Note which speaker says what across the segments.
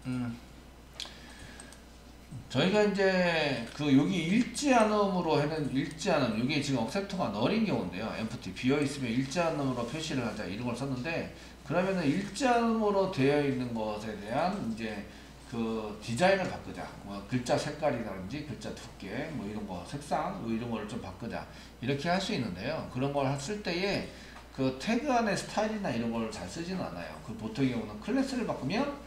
Speaker 1: 음. 저희가 이제 그 여기 일지않음으로 해는 일지않음 이게 지금 억셉터가 널인 경우인데요. empty 비어 있으면 일지않음으로 표시를 하자 이런 걸 썼는데 그러면은 일지않음으로 되어 있는 것에 대한 이제 그 디자인을 바꾸자. 뭐 글자 색깔이라든지 글자 두께 뭐 이런 거 색상 뭐 이런 거를 좀 바꾸자 이렇게 할 수 있는데요. 그런 걸 쓸 때에 그 태그 안에 스타일이나 이런 걸 잘 쓰지는 않아요. 그 보통의 경우는 클래스를 바꾸면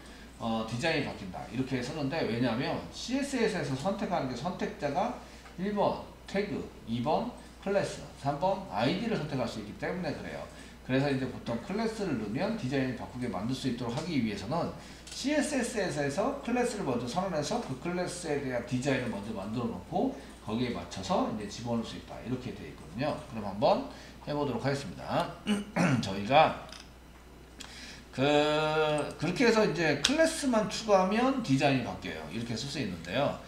Speaker 1: 디자인이 바뀐다 이렇게 쓰는데 왜냐하면 CSS에서 선택하는 게 선택자가 1번 태그, 2번 클래스, 3번 아이디를 선택할 수 있기 때문에 그래요. 그래서 이제 보통 클래스를 넣으면 디자인을 바꾸게 만들 수 있도록 하기 위해서는 CSS에서 클래스를 먼저 선언해서 그 클래스에 대한 디자인을 먼저 만들어 놓고 거기에 맞춰서 이제 집어넣을 수 있다 이렇게 되어 있거든요. 그럼 한번 해보도록 하겠습니다. 저희가 그렇게 해서 이제 클래스만 추가하면 디자인이 바뀌어요. 이렇게 쓸 수 있는데요.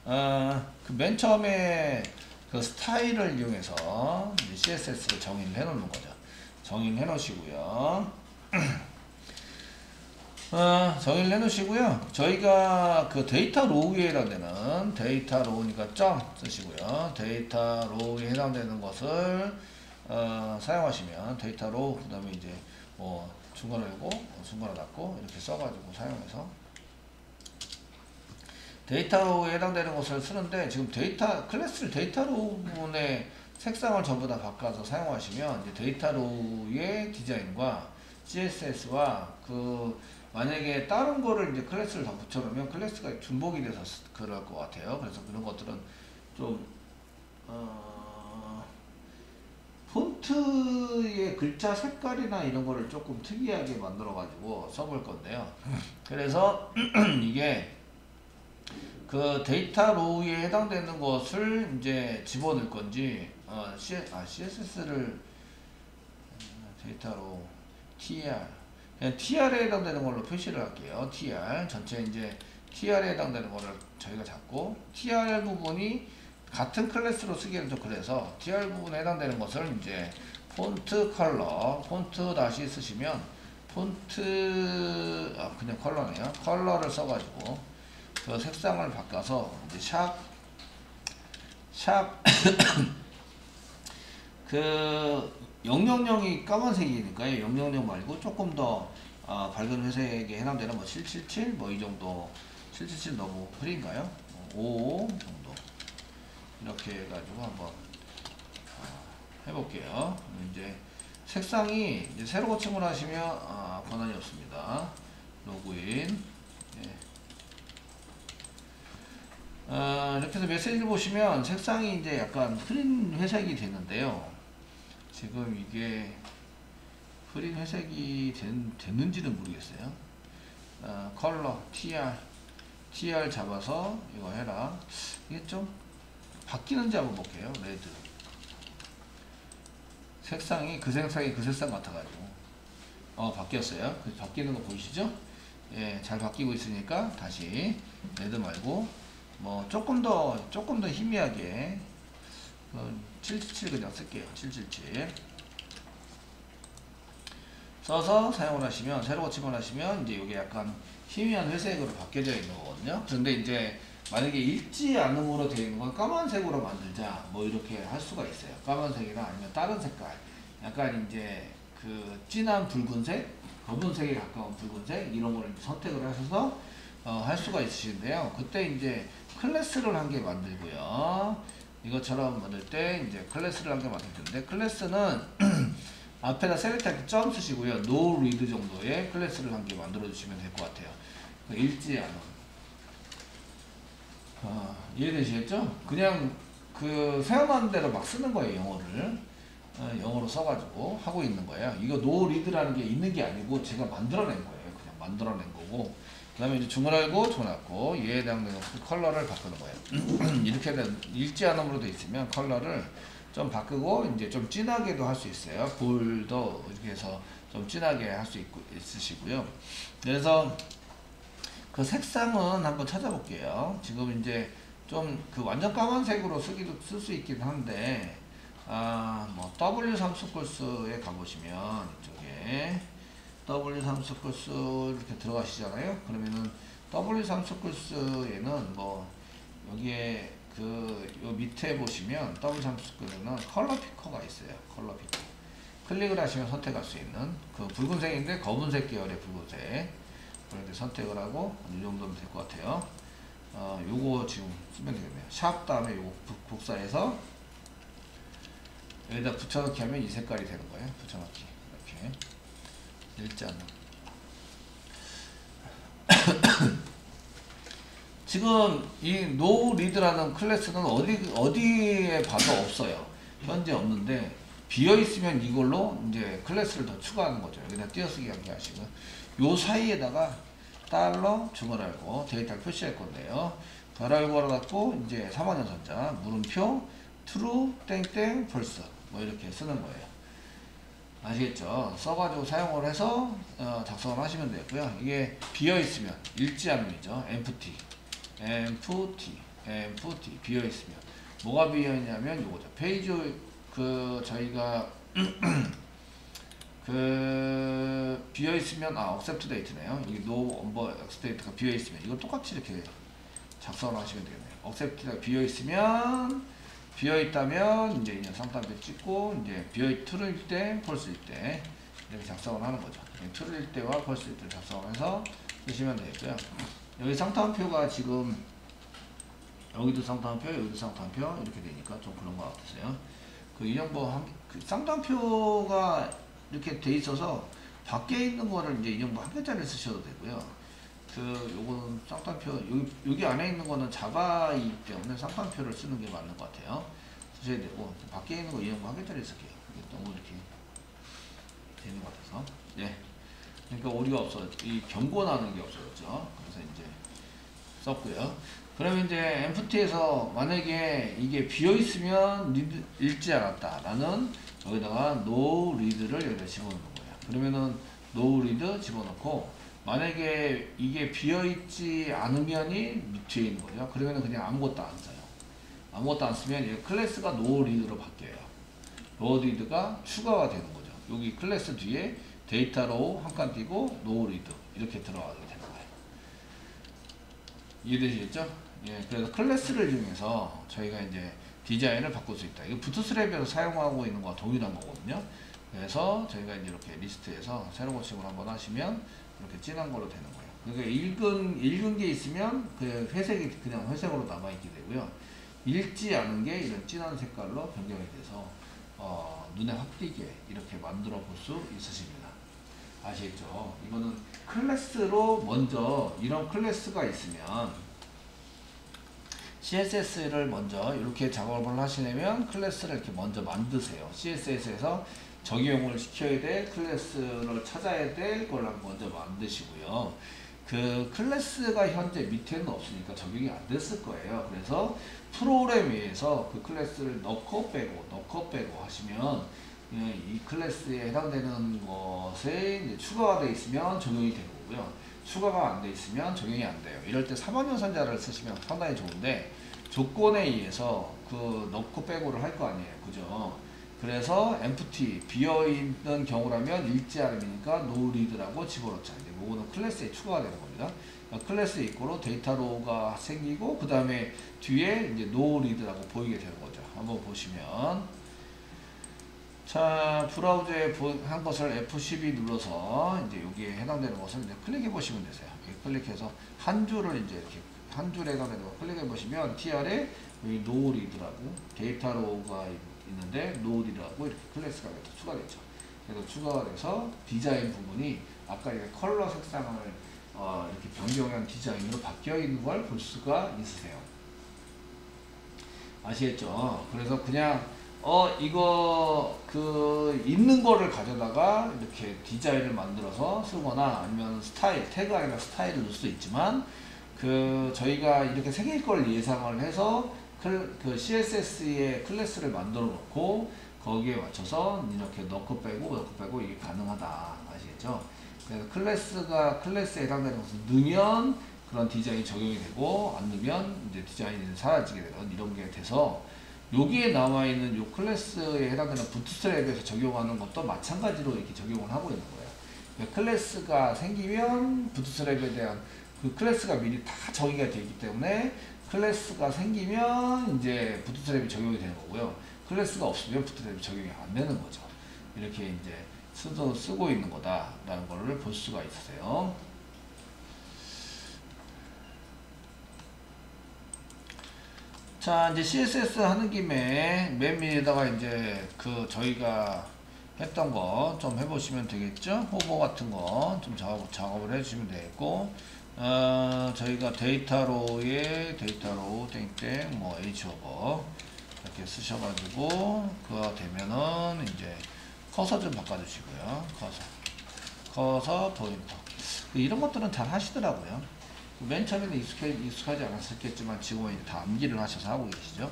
Speaker 1: 그 맨 처음에 그 스타일을 이용해서 CSS를 정의를 해 놓는 거죠. 정의를 해 놓으시고요. 정의를 해 놓으시고요. 저희가 그 데이터 로우에 해당되는 데이터 로우니까 점 쓰시고요. 데이터 로우에 해당되는 것을 사용하시면 데이터 로우 그 다음에 이제 뭐 중괄호 열고 중괄호 닫고 이렇게 써가지고 사용해서 데이터로우에 해당되는 것을 쓰는데 지금 데이터 클래스를 데이터로우 부분의 색상을 전부 다 바꿔서 사용하시면 이제 데이터로우의 디자인과 CSS와 그 만약에 다른 거를 이제 클래스를 다 붙여놓으면 클래스가 중복이 돼서 그럴 것 같아요. 그래서 그런 것들은 좀 폰트의 글자 색깔이나 이런 거를 조금 특이하게 만들어 가지고 써볼 건데요. 그래서 이게 그 데이터 로우에 해당되는 것을 이제 집어넣을 건지 CSS를 데이터 로우 TR 그냥 TR에 해당되는 걸로 표시를 할게요. TR 전체 이제 TR에 해당되는 거를 저희가 잡고 TR 부분이 같은 클래스로 쓰기에는 좀 그래서 TR 부분에 해당되는 것을 이제 폰트 컬러 폰트 다시 쓰시면 폰트 그냥 컬러네요. 컬러를 써가지고 그 색상을 바꿔서 이제 샵 그 000이 까만색이니까요. 000 말고 조금 더 밝은 회색에 해당되는 뭐 777 뭐 이 정도 777 너무 흐린가요? 5 정도 이렇게 해가지고 한번 해볼게요. 이제 색상이 이제 새로 고침을 하시면 권한이 없습니다. 로그인 이렇게 해서 메시지를 보시면 색상이 이제 약간 흐린 회색이 되는데요. 지금 이게 흐린 회색이 됐는지는 모르겠어요. 컬러 TR 잡아서 이거 해라. 이게 좀 바뀌는지 한번 볼게요. 레드 색상이 그 색상 같아가지고 바뀌었어요. 바뀌는 거 보이시죠? 예, 잘 바뀌고 있으니까 다시 레드 말고 뭐 조금 더 희미하게 777 그냥 쓸게요. 777 써서 사용을 하시면 새로 고침을 하시면 이제 이게 약간 희미한 회색으로 바뀌어져 있는 거거든요. 그런데 이제 만약에 읽지 않음으로 되어 있는 건 까만색으로 만들자 뭐 이렇게 할 수가 있어요. 까만색이나 아니면 다른 색깔 약간 이제 그 진한 붉은색 검은색에 가까운 붉은색 이런 거를 선택을 하셔서 할 수가 있으신데요. 그때 이제 클래스를 한 개 만들고요. 이것처럼 만들 때 이제 클래스를 한 개 만들 텐데 클래스는 앞에다 셀렉트 점 쓰시고요. no read 정도의 클래스를 한 개 만들어 주시면 될 것 같아요. 읽지 않음 이해되시겠죠? 그냥 그 생각나는 대로 막 쓰는 거예요. 영어를 영어로 써가지고 하고 있는 거예요. 이거 no read라는 게 있는 게 아니고 제가 만들어낸 거예요. 그냥 만들어낸 거고 그 다음에 이제 중괄호고 중괄호 얘에 대한 컬러를 바꾸는 거예요. 이렇게 읽지 않음으로 되어 있으면 컬러를 좀 바꾸고 이제 좀 진하게도 할 수 있어요. 볼도 이렇게 해서 좀 진하게 할 수 있으시고요. 그래서 그 색상은 한번 찾아볼게요. 지금 이제 좀 그 완전 까만색으로 쓸 수 있긴 한데 뭐 W3 스쿨스에 가보시면 이쪽에 W3 스쿨스 이렇게 들어가시잖아요. 그러면은 W3스쿨스에는 뭐 여기에 요 밑에 보시면 W3스쿨스는 컬러 피커가 있어요. 컬러 피커. 클릭을 하시면 선택할 수 있는 그 붉은색인데 검은색 계열의 붉은색. 그런데 선택을 하고 이 정도면 될 것 같아요. 요거 지금 쓰면 되겠네요. 샵 다음에 요거 복사해서 여기다 붙여넣기 하면 이 색깔이 되는 거예요. 붙여넣기 이렇게 일자는 지금 이 노리드라는 클래스는 어디에 봐도 없어요. 현재 없는데 비어 있으면 이걸로 이제 클래스를 더 추가하는 거죠. 여기다 띄어쓰기 하시고 요 사이에다가 달러 주문알고 데이터를 표시할 건데요. 달알고를 갖고 이제 3학년선자 물음표 true 땡땡 false 뭐 이렇게 쓰는 거예요. 아시겠죠? 써가지고 사용을 해서 작성을 하시면 되고요. 이게 비어 있으면 읽지 않음이죠. empty 비어 있으면 뭐가 비어 있냐면 요거죠. 페이지 저희가 비어 있으면 accept date네요. 여기 no number accept date가 비어 있으면 이거 똑같이 이렇게 작성을 하시면 되겠네요. accept가 비어 있으면 비어 있다면 이제 상단표 찍고 이제 true일 때 false일 때 이렇게 작성을 하는 거죠. true일 때와 false일 때 작성해서 쓰시면 되겠고요. 여기 상단표가 지금 여기도 상단표, 여기도 상단표 이렇게 되니까 좀 그런 것 같으세요. 그 상단표가 이렇게 돼 있어서 밖에 있는 거를 이제 이 정도 한 개짜리 쓰셔도 되고요. 요거는 쌍따옴표 여기 안에 있는 거는 자바이기 때문에 쌍따옴표를 쓰는 게 맞는 것 같아요. 쓰셔야 되고 밖에 있는 거 이 정도 한 개짜리 쓸게요. 너무 이렇게 되는 것 같아서 그러니까 오류가 없어요. 이 경고 나는 게 없어졌죠. 그래서 이제 썼고요. 그러면 이제 empty에서 만약에 이게 비어 있으면 읽지 않았다 라는 여기다가 no read를 여기다 집어넣는 거예요. 그러면은 no read 집어넣고 만약에 이게 비어 있지 않으면이 밑에 있는 거죠. 그러면은 그냥 아무것도 안 써요. 아무것도 안 쓰면 이 클래스가 no read로 바뀌어요. no read가 추가가 되는 거죠. 여기 클래스 뒤에 데이터로 한 칸 띄고 no read 이렇게 들어가게 되는 거예요. 이해되시겠죠? 그래서 클래스를 이용해서 저희가 이제 디자인을 바꿀 수 있다. 이거 부트스트랩에서 사용하고 있는 거와 동일한 거거든요. 그래서 저희가 이제 이렇게 리스트에서 새로 고침을 한번 하시면 이렇게 진한 걸로 되는 거예요. 그러니까 읽은 게 있으면 그 회색이 그냥 회색으로 남아있게 되고요. 읽지 않은 게 이런 진한 색깔로 변경이 돼서 눈에 확 띄게 이렇게 만들어 볼 수 있으십니다. 아시겠죠? 이거는 클래스로 먼저 이런 클래스가 있으면 CSS를 먼저 이렇게 작업을 하시려면 클래스를 이렇게 먼저 만드세요. CSS에서 적용을 시켜야 될 클래스를 찾아야 될 걸 먼저 만드시고요. 그 클래스가 현재 밑에는 없으니까 적용이 안 됐을 거예요. 그래서 프로그램에서 그 클래스를 넣고 빼고 하시면 이 클래스에 해당되는 것에 이제 추가가 되어 있으면 적용이 되는 거고요. 추가가 안 되어 있으면 적용이 안 돼요. 이럴 때 3학년선자를 쓰시면 상당히 좋은데 조건에 의해서 그 넣고 빼고를 할 거 아니에요. 그죠? 그래서 empty 비어있는 경우라면 읽지 않으니까 no read라고 집어넣자. 이제 요거는 클래스에 추가가 되는 겁니다. 그러니까 클래스 이꼬로 데이터 로우가 생기고 그 다음에 뒤에 이제 no read라고 보이게 되는 거죠. 한번 보시면 자 브라우저에 한 것을 F12 눌러서 이제 여기에 해당되는 것을 이제 클릭해 보시면 되세요. 클릭해서 한 줄을 이제 이렇게 한 줄에 해당되는 거 클릭해 보시면 TR에 여기 no read라고 데이터 로우가 있는데 no read라고 이렇게 클래스가 추가됐죠. 그래서 추가가 돼서 디자인 부분이 아까 이렇게 컬러 색상을 이렇게 변경한 디자인으로 바뀌어 있는 걸 볼 수가 있으세요. 아시겠죠? 그래서 그냥 이거 있는 거를 가져다가 이렇게 디자인을 만들어서 쓰거나 아니면 스타일, 태그 아니라 스타일을 넣을 수도 있지만 저희가 이렇게 생길 걸 예상을 해서 그 CSS의 클래스를 만들어 놓고 거기에 맞춰서 이렇게 넣고 빼고 이게 가능하다. 아시겠죠? 그래서 클래스에 해당되는 것을 넣으면 그런 디자인이 적용이 되고 안 넣으면 이제 디자인이 사라지게 되는 이런 게 돼서 여기에 나와 있는 요 클래스에 해당되는 부트스트랩에서 적용하는 것도 마찬가지로 이렇게 적용을 하고 있는 거예요. 그러니까 클래스가 생기면 부트스트랩에 대한 그 클래스가 미리 다 정의가 되어 있기 때문에 클래스가 생기면 이제 부트스트랩이 적용이 되는 거고요. 클래스가 없으면 부트스트랩이 적용이 안 되는 거죠. 이렇게 이제 쓰고 있는 거다라는 거를 볼 수가 있으세요. 자, 이제 CSS 하는 김에 맨 위에다가 이제 그 저희가 했던 거 좀 해보시면 되겠죠. 호버 같은 거 좀 작업을 해주시면 되겠고, 저희가 데이터로우에 데이터로우 땡땡 뭐 H호버 이렇게 쓰셔가지고 그거 되면은 이제 커서 좀 바꿔주시고요. 커서 포인터 이런 것들은 잘 하시더라고요. 맨 처음에는 익숙하지 않았겠지만 지금은 이제 다 암기를 하셔서 하고 계시죠.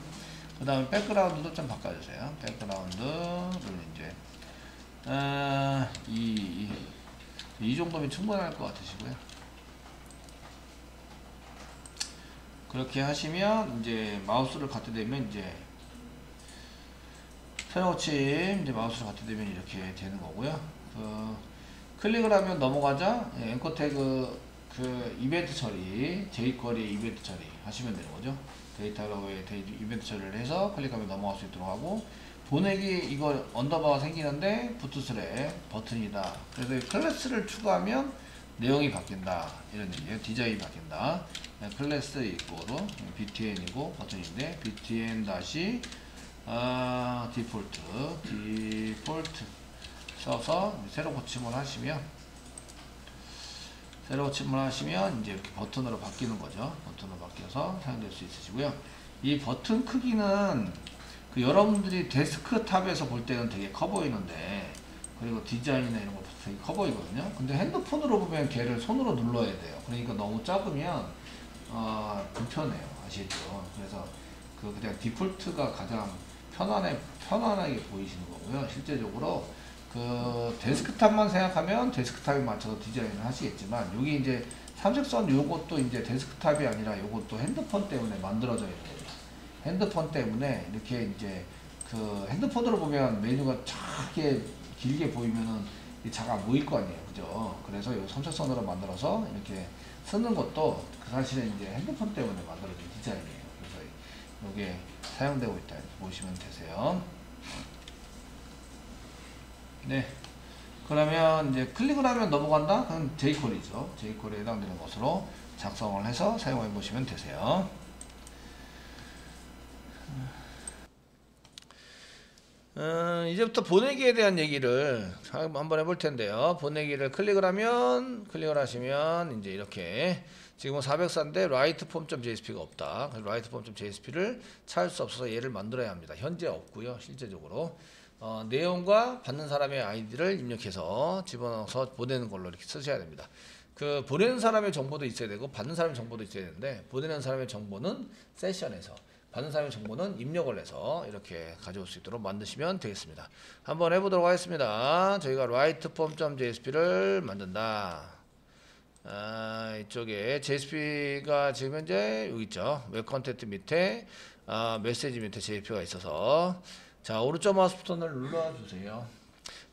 Speaker 1: 그 다음에 백그라운드도 좀 바꿔주세요. 백그라운드를 이제 이 정도면 충분할 것 같으시고요. 그렇게 하시면 이제 마우스를 갖다 대면 이제 새로침 이제 마우스를 갖다 대면 이렇게 되는 거고요. 클릭을 하면 넘어가자 앵커 태그 그 이벤트 처리, jQuery 이벤트 처리 하시면 되는 거죠. 데이터로에 이벤트 처리를 해서 클릭하면 넘어갈 수 있도록 하고, 보내기 이거 언더바가 생기는데 부트스트랩 버튼이다. 그래서 이 클래스를 추가하면 내용이 바뀐다. 이런 얘기예요. 디자인이 바뀐다. 클래스 이꼬로 btn이고 버튼인데 btn 다시 디폴트 써서 새로 고침을 하시면 이제 이렇게 버튼으로 바뀌는 거죠. 버튼으로 바뀌어서 사용될 수 있으시고요. 이 버튼 크기는 그 여러분들이 데스크탑에서 볼 때는 되게 커 보이는데, 그리고 디자인이나 이런 거 되게 커 보이거든요. 근데 핸드폰으로 보면 걔를 손으로 눌러야 돼요. 그러니까 너무 작으면 불편해요. 아시죠? 그래서 그냥 디폴트가 가장 편안하게 보이시는 거고요. 실제적으로 그 데스크탑만 생각하면 데스크탑에 맞춰서 디자인을 하시겠지만, 여기 이제 삼색선 요것도 이제 데스크탑이 아니라 요것도 핸드폰 때문에 만들어져 있는 거죠. 핸드폰 때문에 이렇게 이제 그 핸드폰으로 보면 메뉴가 작게 길게 보이면은 잘 안 보일 거 아니에요. 그죠? 그래서 요 삼색선으로 만들어서 이렇게 쓰는 것도 사실은 이제 핸드폰 때문에 만들어진 디자인이에요. 그래서 요게 사용되고 있다 보시면 되세요. 네. 그러면 이제 클릭을 하면 넘어간다? 그건 jQuery죠. jQuery에 해당되는 것으로 작성을 해서 사용해 보시면 되세요. 이제부터 보내기에 대한 얘기를 한번 해볼 텐데요. 보내기를 클릭을 하시면 이제 이렇게 지금은 404인데 writeform.jsp가 없다. writeform.jsp를 찾을 수 없어서 얘를 만들어야 합니다. 현재 없고요. 실제적으로 내용과 받는 사람의 아이디를 입력해서 집어넣어서 보내는 걸로 이렇게 쓰셔야 됩니다. 그 보내는 사람의 정보도 있어야 되고 받는 사람의 정보도 있어야 되는데, 보내는 사람의 정보는 세션에서, 받는 사람의 정보는 입력을 해서 이렇게 가져올 수 있도록 만드시면 되겠습니다. 한번 해보도록 하겠습니다. 저희가 writeform.jsp를 만든다. 이쪽에 JSP가 지금 현재 여기 있죠. 웹 컨텐트 밑에 메시지 밑에 JSP가 있어서, 자, 오른쪽 마우스 버튼을 눌러주세요.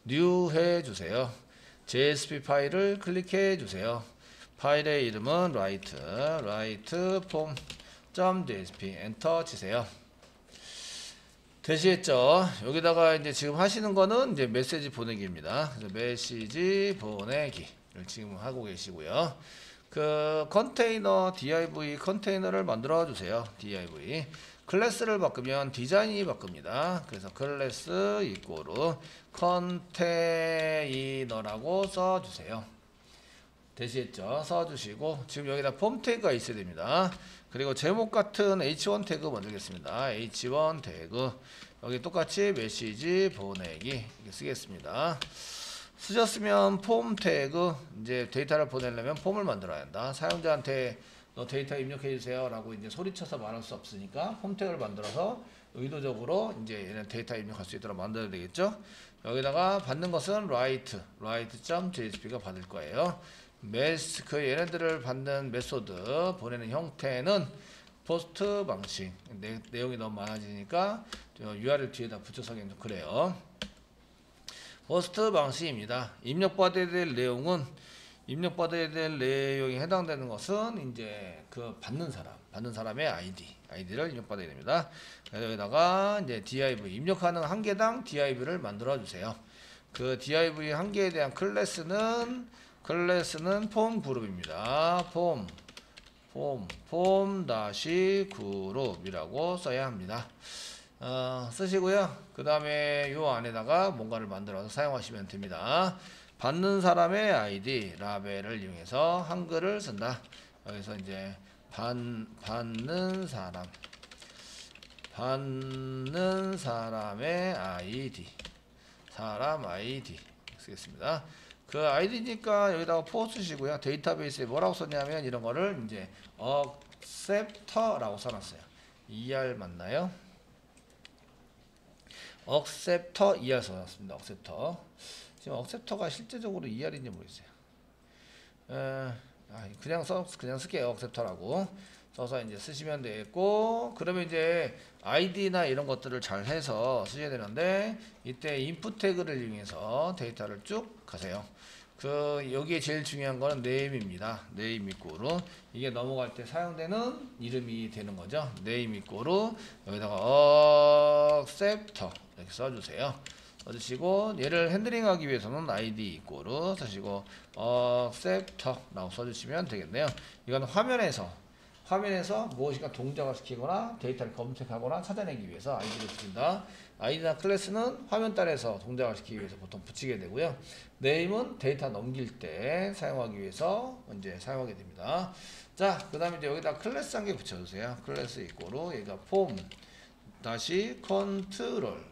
Speaker 1: 뉴 해주세요. JSP 파일을 클릭해주세요. 파일의 이름은 writeform.jsp 엔터 치세요. 되시겠죠? 여기다가 이제 지금 하시는 거는 이제 메시지 보내기입니다. 그래서 메시지 보내기를 지금 하고 계시고요. 그 컨테이너 div 컨테이너를 만들어 주세요. div 클래스를 바꾸면 디자인이 바뀝니다. 그래서 클래스 이꼬르 컨테이너라고 써주세요. 되시겠죠? 써주시고, 지금 여기다 폼 태그가 있어야 됩니다. 그리고 제목 같은 h1 태그 만들겠습니다. h1 태그 여기 똑같이 메시지 보내기 이렇게 쓰겠습니다. 쓰셨으면 폼 태그, 이제 데이터를 보내려면 폼을 만들어야 한다. 사용자한테 너 데이터 입력해 주세요 라고 이제 소리쳐서 말할 수 없으니까 폼 태그를 만들어서 의도적으로 이제 얘는 데이터 입력할 수 있도록 만들어야 되겠죠. 여기다가 받는 것은 write.jsp가 받을 거예요. 그 얘네들을 받는 메소드 보내는 형태는 포스트 방식, 내용이 너무 많아지니까 URL 뒤에다 붙여서 좀 그래요. 포스트 방식입니다. 입력받아야 될 내용은 입력받아야 될 내용에 해당되는 것은 이제 그 받는 사람의 아이디를 입력받아야 됩니다. 그래서 여기다가 이제 div 입력하는 한 개당 div를 만들어 주세요. 그 div 한 개에 대한 클래스는 폼 그룹입니다. 폼 다시 그룹이라고 써야 합니다. 쓰시고요. 그 다음에 요 안에다가 뭔가를 만들어서 사용하시면 됩니다. 받는 사람의 아이디 라벨을 이용해서 한글을 쓴다. 여기서 이제 받는 사람의 사람 아이디 쓰겠습니다. 그 아이디니까 여기다가 포 쓰시고요. 데이터베이스에 뭐라고 썼냐면 이런 거를 이제 acceptor라고 써놨어요. ER 맞나요? acceptor ER 써놨습니다. acceptor. 지금 acceptor가 실제적으로 ER인지 모르겠어요. 그냥 쓸게요. acceptor라고 써서 이제 쓰시면 되겠고, 그러면 이제 아이디나 이런 것들을 잘 해서 쓰셔야 되는데, 이때 input 태그를 이용해서 데이터를 쭉 가세요. 여기에 제일 중요한 거는 name입니다. name 이꼬르 이게 넘어갈 때 사용되는 이름이 되는 거죠. name 이꼬르 여기다가 acceptor 이렇게 써주세요. 써주시고, 얘를 핸들링하기 위해서는 id 이꼬르 쓰시고 acceptor라고 써주시면 되겠네요. 이건 화면에서 무엇인가 동작을 시키거나 데이터를 검색하거나 찾아내기 위해서 아이디를 붙인다. 아이디나 클래스는 화면단에서 동작을 시키기 위해서 보통 붙이게 되고요. 네임은 데이터 넘길 때 사용하기 위해서 이제 사용하게 됩니다. 자, 그 다음에 이제 여기다 클래스 한 개 붙여주세요. 클래스 이꼬르 얘가 폼 다시 컨트롤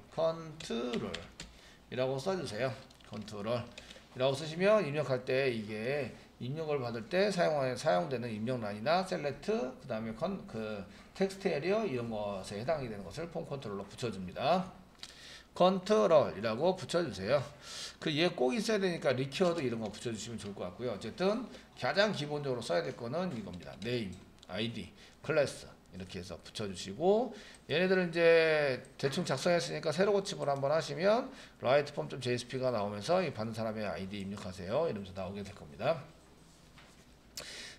Speaker 1: 이라고 써주세요. 컨트롤 이라고 쓰시면 입력할 때 이게 입력을 받을 때 사용되는 입력란이나 셀렉트 그 다음에 텍스트 에리어 이런 것에 해당이 되는 것을 폼 컨트롤로 붙여줍니다. 컨트롤이라고 붙여주세요. 얘 꼭 있어야 되니까 리퀘어도 이런 거 붙여주시면 좋을 것 같고요. 어쨌든 가장 기본적으로 써야 될 거는 이겁니다. name, id, 클래스 이렇게 해서 붙여주시고, 얘네들은 이제 대충 작성했으니까 새로 고침을 한번 하시면 write form.jsp가 나오면서 이 받는 사람의 아이디 입력하세요 이러면서 나오게 될 겁니다.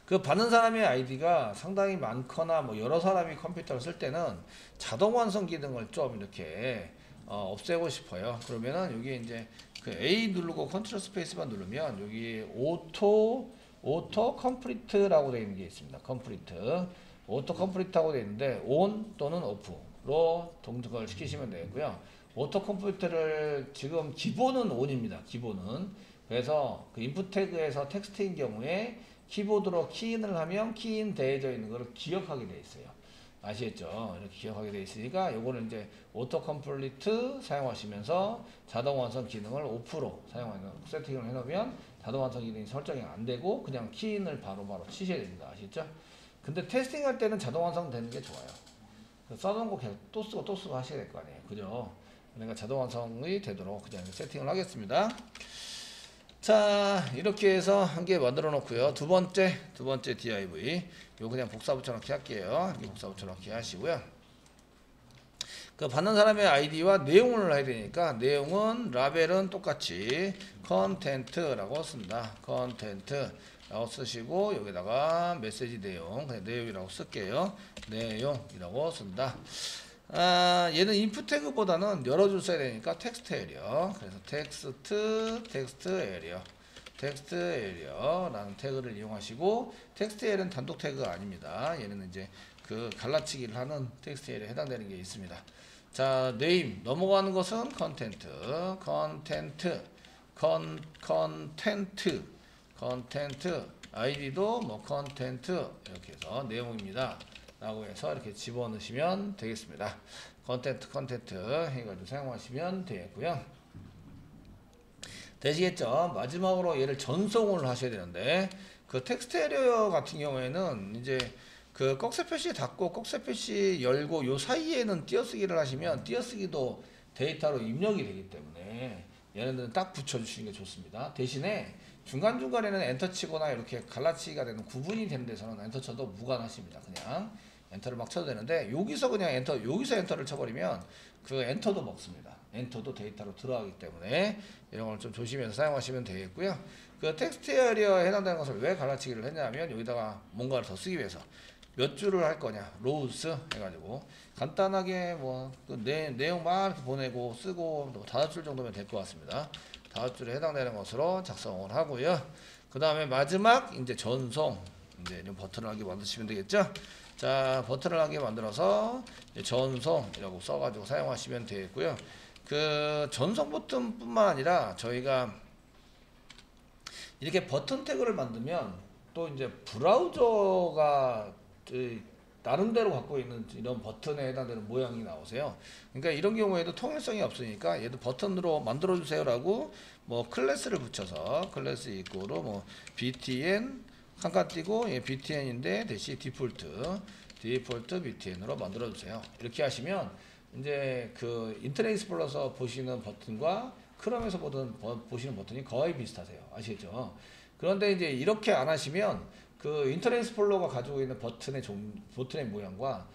Speaker 1: 그 받는 사람의 아이디가 상당히 많거나 뭐 여러 사람이 컴퓨터를 쓸 때는 자동 완성 기능을 좀 이렇게 없애고 싶어요. 그러면은 여기 이제 그 A 누르고 컨트롤 스페이스만 누르면 여기 오토 컴플리트라고 되어 있는 게 있습니다. 오토 컴플리트하고 되어 있는데 on 또는 off로 동작을 시키시면 되고요. 오토 컴플리트를 지금 기본은 on입니다. 기본은. 그래서 그 인풋 태그에서 텍스트인 경우에 키보드로 키인을 하면 키인 되어져 있는 것을 기억하게 되어 있어요. 아시겠죠? 이렇게 기억하게 되어 있으니까 요거는 이제 오토 컴플리트 사용하시면서 자동 완성 기능을 오프로 사용하는 세팅을 해 놓으면 자동 완성 기능이 설정이 안 되고 그냥 키인을 바로바로 치셔야 됩니다. 아시겠죠? 근데 테스팅 할 때는 자동 완성 되는 게 좋아요. 써놓은 거 계속 또 쓰고 하셔야 될 거 아니에요. 그죠? 그러니까 자동 완성이 되도록 그냥 세팅을 하겠습니다. 자, 이렇게 해서 한 개 만들어 놓고요. 두 번째 div 요 그냥 복사 붙여넣기 할게요. 복사 붙여넣기 하시고요. 그 받는 사람의 아이디와 내용을 해야 되니까 내용은 라벨은 똑같이 content라고 쓴다. content라고 쓰시고 여기다가 메시지 내용 그냥 내용이라고 쓸게요. 내용이라고 쓴다. 얘는 인풋 태그보다는 여러 줄 써야 되니까 텍스트 에리어. 그래서 텍스트 에리어라는 태그를 이용하시고, 텍스트 에리어는 단독 태그가 아닙니다. 얘는 이제 그 갈라치기를 하는 텍스트 에리어에 해당되는 게 있습니다. 자, 네임 넘어가는 것은 컨텐트 아이디도 뭐 컨텐트 이렇게 해서 내용입니다. 라고 해서 이렇게 집어넣으시면 되겠습니다. 컨텐트 해가지고 사용하시면 되겠고요. 되시겠죠? 마지막으로 얘를 전송을 하셔야 되는데, 그 텍스트 에리어 같은 경우에는 이제 그 꺽쇠 표시 닫고 꺽쇠 표시 열고 요 사이에는 띄어쓰기를 하시면 띄어쓰기도 데이터로 입력이 되기 때문에 얘네들은 딱 붙여주시는 게 좋습니다. 대신에 중간중간에는 엔터 치거나 이렇게 갈라치기가 되는 구분이 되는 데서는 엔터 쳐도 무관하십니다. 그냥 엔터를 막 쳐도 되는데, 여기서 그냥 여기서 엔터를 쳐버리면 그 엔터도 먹습니다. 엔터도 데이터로 들어가기 때문에 이런 걸 좀 조심해서 사용하시면 되겠고요. 그 텍스트 에리어에 해당되는 것을 왜 갈라치기를 했냐면 여기다가 뭔가를 더 쓰기 위해서 몇 줄을 할 거냐 로우스 해가지고 간단하게 뭐그 내용 막 이렇게 보내고 쓰고 5줄 정도면 될 것 같습니다. 5줄에 해당되는 것으로 작성을 하고요. 그 다음에 마지막 이제 전송 이제 버튼을 하게 만드시면 되겠죠. 자, 버튼을 하게 만들어서 전송이라고 써가지고 사용하시면 되겠고요. 그 전송 버튼뿐만 아니라 저희가 이렇게 버튼 태그를 만들면 또 이제 브라우저가 나름대로 갖고 있는 이런 버튼에 해당되는 모양이 나오세요. 그러니까 이런 경우에도 통일성이 없으니까 얘도 버튼으로 만들어 주세요라고 뭐 클래스를 붙여서 클래스 이꼬로 뭐 btn 한칸 띄고 얘 btn인데 대시 디폴트 btn으로 만들어 주세요. 이렇게 하시면 이제 그 인터넷 익스플로러에서 보시는 버튼과 크롬에서 보시는 버튼이 거의 비슷하세요. 아시겠죠? 그런데 이제 이렇게 안 하시면 그 인터넷 익스플로러가 가지고 있는 버튼의 모양과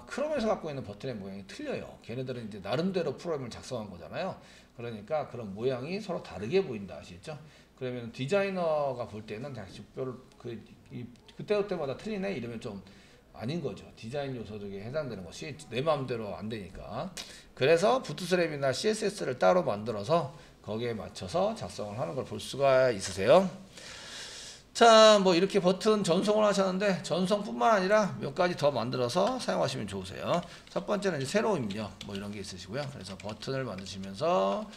Speaker 1: 크롬에서 갖고 있는 버튼의 모양이 틀려요. 걔네들은 이제 나름대로 프로그램을 작성한 거잖아요. 그러니까 그런 모양이 서로 다르게 보인다. 아시겠죠? 그러면 디자이너가 볼 때는 그때마다 틀리네 이러면 좀 아닌 거죠. 디자인 요소들에 해당되는 것이 내 마음대로 안 되니까. 그래서 부트스트랩이나 CSS를 따로 만들어서 거기에 맞춰서 작성을 하는 걸 볼 수가 있으세요. 자, 뭐 이렇게 버튼 전송을 하셨는데 전송뿐만 아니라 몇 가지 더 만들어서 사용하시면 좋으세요. 첫 번째는 이제 세로 입력 뭐 이런 게 있으시고요. 그래서 버튼을 만드시면서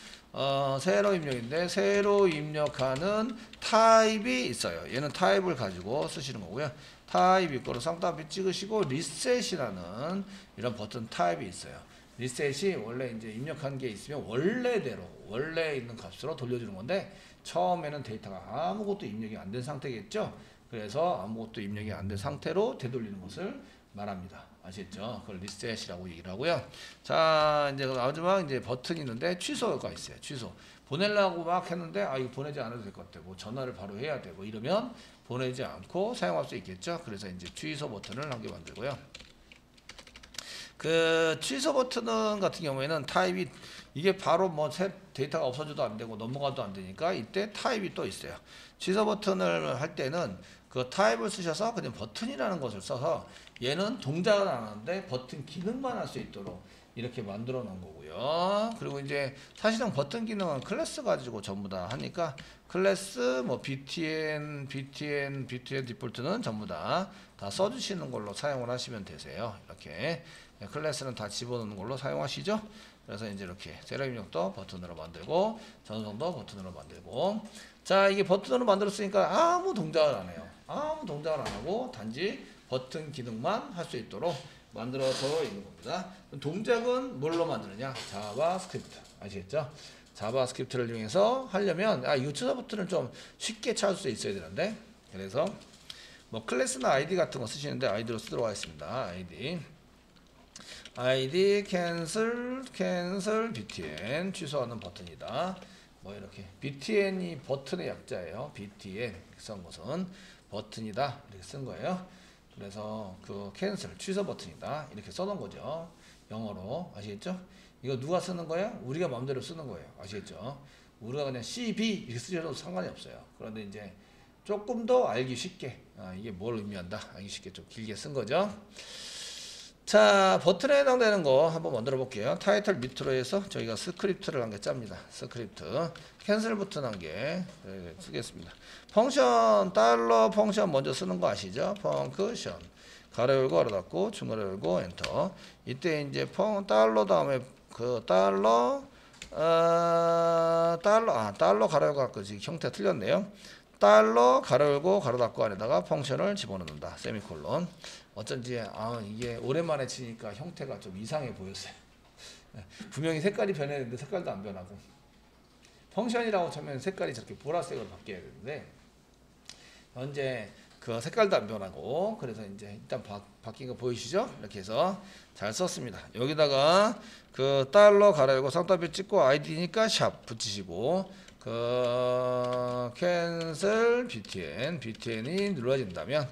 Speaker 1: 세로 입력인데 세로 입력하는 타입이 있어요. 얘는 타입을 가지고 쓰시는 거고요. 타입 이거로 쌍따옴표 찍으시고 리셋이라는 이런 버튼 타입이 있어요. 리셋이 원래 이제 입력한 게 있으면 원래 있는 값으로 돌려주는 건데 처음에는 데이터가 아무것도 입력이 안 된 상태겠죠. 그래서 아무것도 입력이 안 된 상태로 되돌리는 것을 말합니다. 아시겠죠? 그걸 리셋이라고 얘기를 하고요. 자, 이제 마지막 이제 버튼이 있는데 취소가 있어요. 취소. 보내려고 막 했는데 이거 보내지 않아도 될 것 같아. 뭐 전화를 바로 해야 되고 이러면 보내지 않고 사용할 수 있겠죠. 그래서 이제 취소 버튼을 한 개 만들고요. 그 취소 버튼 같은 경우에는 타입이 이게 바로 뭐 데이터가 없어져도 안 되고 넘어가도 안 되니까 이때 타입이 또 있어요. 취소 버튼을 할 때는 그 타입을 쓰셔서 그냥 버튼이라는 것을 써서 얘는 동작은 안 하는데 버튼 기능만 할 수 있도록 이렇게 만들어 놓은 거고요. 그리고 이제 사실상 버튼 기능은 클래스 가지고 전부 다 하니까 클래스 뭐 btn 디폴트는 전부 다 써주시는 걸로 사용을 하시면 되세요. 이렇게 클래스는 다 집어넣는 걸로 사용하시죠. 그래서 이제 이렇게 세로 입력도 버튼으로 만들고 전송도 버튼으로 만들고 자 이게 버튼으로 만들었으니까 아무 동작을 안 해요. 아무 동작을 안 하고 단지 버튼 기능만 할 수 있도록 만들어져 있는 겁니다. 동작은 뭘로 만드느냐? 자바스크립트. 아시겠죠? 자바스크립트를 이용해서 하려면 이 취소 버튼을 좀 쉽게 찾을 수 있어야 되는데 그래서 뭐 클래스나 아이디 같은 거 쓰시는데 아이디로 쓰도록 하겠습니다. 아이디 cancel btn 취소하는 버튼이다. 뭐 이렇게 btn이 버튼의 약자예요. btn 쓴 것은 버튼이다 이렇게 쓴 거예요. 그래서 그 cancel 취소 버튼이다 이렇게 써놓은 거죠. 영어로 아시겠죠? 이거 누가 쓰는 거야? 우리가 마음대로 쓰는 거예요. 아시겠죠? 우리가 그냥 cb 이렇게 쓰셔도 상관이 없어요. 그런데 이제 조금 더 알기 쉽게 이게 뭘 의미한다 알기 쉽게 좀 길게 쓴 거죠. 자 버튼에 해당되는 거 한번 만들어 볼게요. 타이틀 밑으로 해서 저희가 스크립트를 한 개 짭니다. 스크립트 캔슬 버튼 한 개 쓰겠습니다. 펑션 달러 펑션 먼저 쓰는 거 아시죠? 펑크션 가로 열고 가로 닫고 중괄호 열고 엔터. 이때 이제 달러 다음에 그 달러 가로 열고 닫고 지금 형태 틀렸네요. 달러 가로 열고 가로 닫고 안에다가 펑션을 집어넣는다. 세미콜론. 어쩐지 이게 오랜만에 치니까 형태가 좀 이상해 보였어요. 분명히 색깔이 변했는데 색깔도 안 변하고 펑션이라고 치면 색깔이 저렇게 보라색으로 바뀌어야 되는데 현재 그 색깔도 안 변하고 그래서 이제 일단 바뀐 거 보이시죠? 이렇게 해서 잘 썼습니다. 여기다가 그 달러 가로 열고 쌍따옴표 찍고 아이디니까 샵 붙이시고 그 cancel btn이 눌러진다면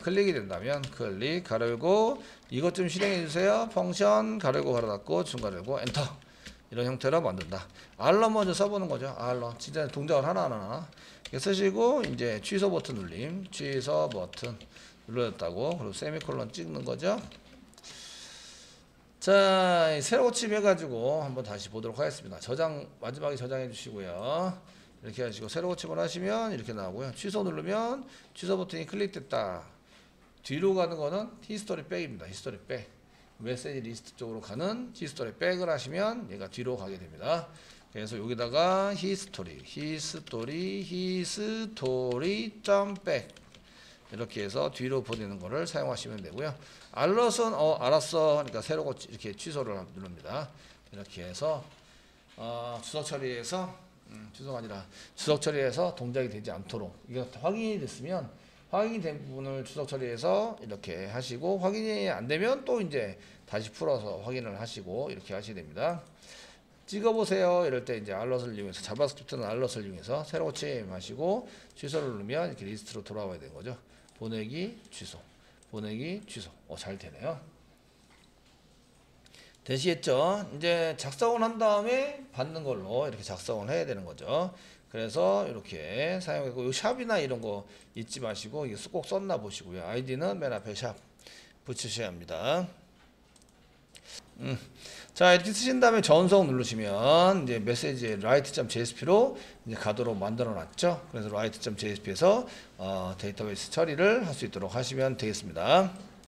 Speaker 1: 클릭이 된다면 클릭 가로 열고 이것 좀 실행해 주세요. 펑션 가로 열고 가로 닫고 중괄호 열고 엔터. 이런 형태로 만든다. 알런 먼저 써보는 거죠. 알런. 진짜 동작을 하나하나 이렇게 쓰시고 이제 취소 버튼 눌림. 취소 버튼 눌러졌다고. 그리고 세미콜론 찍는 거죠. 자, 새로 고침 해가지고 한번 다시 보도록 하겠습니다. 저장, 마지막에 저장해 주시고요. 이렇게 하시고 새로 고침을 하시면 이렇게 나오고요. 취소 누르면 취소 버튼이 클릭됐다. 뒤로 가는 거는 히스토리 백입니다. 히스토리 백. 메시지 리스트 쪽으로 가는 히스토리 백을 하시면 얘가 뒤로 가게 됩니다. 그래서 여기다가 히스토리 점백 이렇게 해서 뒤로 보내는 거를 사용하시면 되고요. 알럿은 알았어 그러니까 새로 고치 이렇게 취소를 누릅니다. 이렇게 해서 주석 처리해서 주소가 아니라 주석 처리해서 동작이 되지 않도록 이게 확인이 됐으면 확인이 된 부분을 주석 처리해서 이렇게 하시고 확인이 안 되면 또 이제 다시 풀어서 확인을 하시고 이렇게 하셔야 됩니다. 찍어보세요. 이럴 때 이제 알럿을 이용해서 자바스크립트는 알럿을 이용해서 새로 고침 하시고 취소를 누르면 이렇게 리스트로 돌아와야 되는 거죠. 보내기 취소 보내기 취소 잘 되네요. 되시겠죠? 이제 작성을 한 다음에 받는 걸로 이렇게 작성을 해야 되는 거죠. 그래서 이렇게 사용하고 이 샵이나 이런 거 잊지 마시고 이게 꼭 썼나 보시고요. 아이디는 맨 앞에 샵 붙이셔야 합니다. 자, 이렇게 쓰신 다음에 전송 누르시면 이제 메시지에 write.jsp로 이제 가도록 만들어 놨죠. 그래서 write.jsp에서 데이터베이스 처리를 할 수 있도록 하시면 되겠습니다.